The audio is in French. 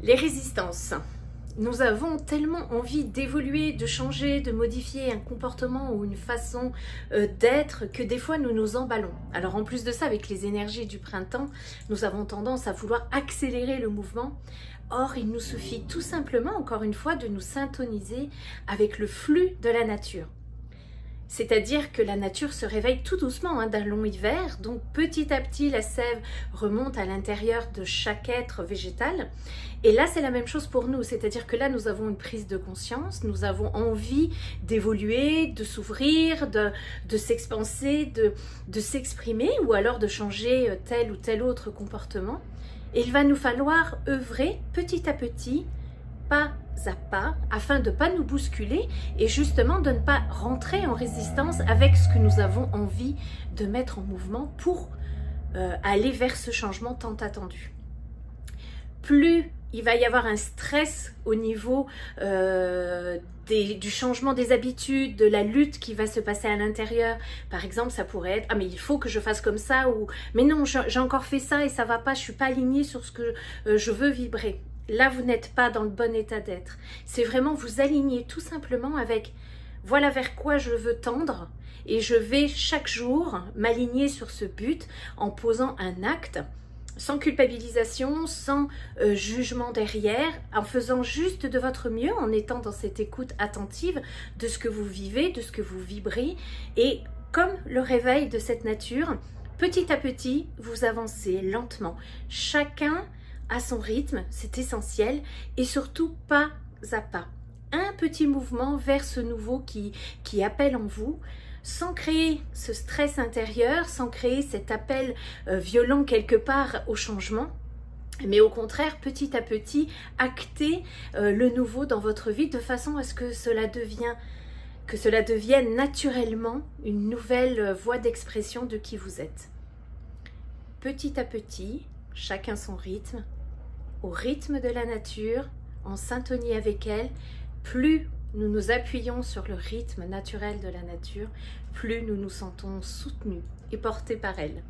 Les résistances. Nous avons tellement envie d'évoluer, de changer, de modifier un comportement ou une façon d'être que des fois nous nous emballons. Alors en plus de ça, avec les énergies du printemps, nous avons tendance à vouloir accélérer le mouvement. Or, il nous suffit tout simplement, encore une fois, de nous syntoniser avec le flux de la nature. C'est-à-dire que la nature se réveille tout doucement d'un long hiver, donc petit à petit la sève remonte à l'intérieur de chaque être végétal. Et là c'est la même chose pour nous, c'est-à-dire que là nous avons une prise de conscience, nous avons envie d'évoluer, de s'ouvrir, de s'expanser, de s'exprimer ou alors de changer tel ou tel autre comportement. Et il va nous falloir œuvrer petit à petit, pas à pas, afin de ne pas nous bousculer et justement de ne pas rentrer en résistance avec ce que nous avons envie de mettre en mouvement pour aller vers ce changement tant attendu. Plus il va y avoir un stress au niveau du changement des habitudes, de la lutte qui va se passer à l'intérieur. Par exemple, ça pourrait être « Ah mais il faut que je fasse comme ça » ou « Mais non, j'ai encore fait ça et ça va pas, je suis pas alignée sur ce que je veux vibrer ». Là, vous n'êtes pas dans le bon état d'être. C'est vraiment vous aligner tout simplement avec « Voilà vers quoi je veux tendre » et je vais chaque jour m'aligner sur ce but en posant un acte sans culpabilisation, sans jugement derrière, en faisant juste de votre mieux, en étant dans cette écoute attentive de ce que vous vivez, de ce que vous vibrez. Et comme le réveil de cette nature, petit à petit, vous avancez lentement. Chacun à son rythme, c'est essentiel, et surtout pas à pas. Un petit mouvement vers ce nouveau qui appelle en vous, sans créer ce stress intérieur, sans créer cet appel violent quelque part au changement, mais au contraire, petit à petit, acter le nouveau dans votre vie de façon à ce que cela devienne naturellement une nouvelle voie d'expression de qui vous êtes. Petit à petit, chacun son rythme, au rythme de la nature, en syntonie avec elle, plus nous nous appuyons sur le rythme naturel de la nature, plus nous nous sentons soutenus et portés par elle.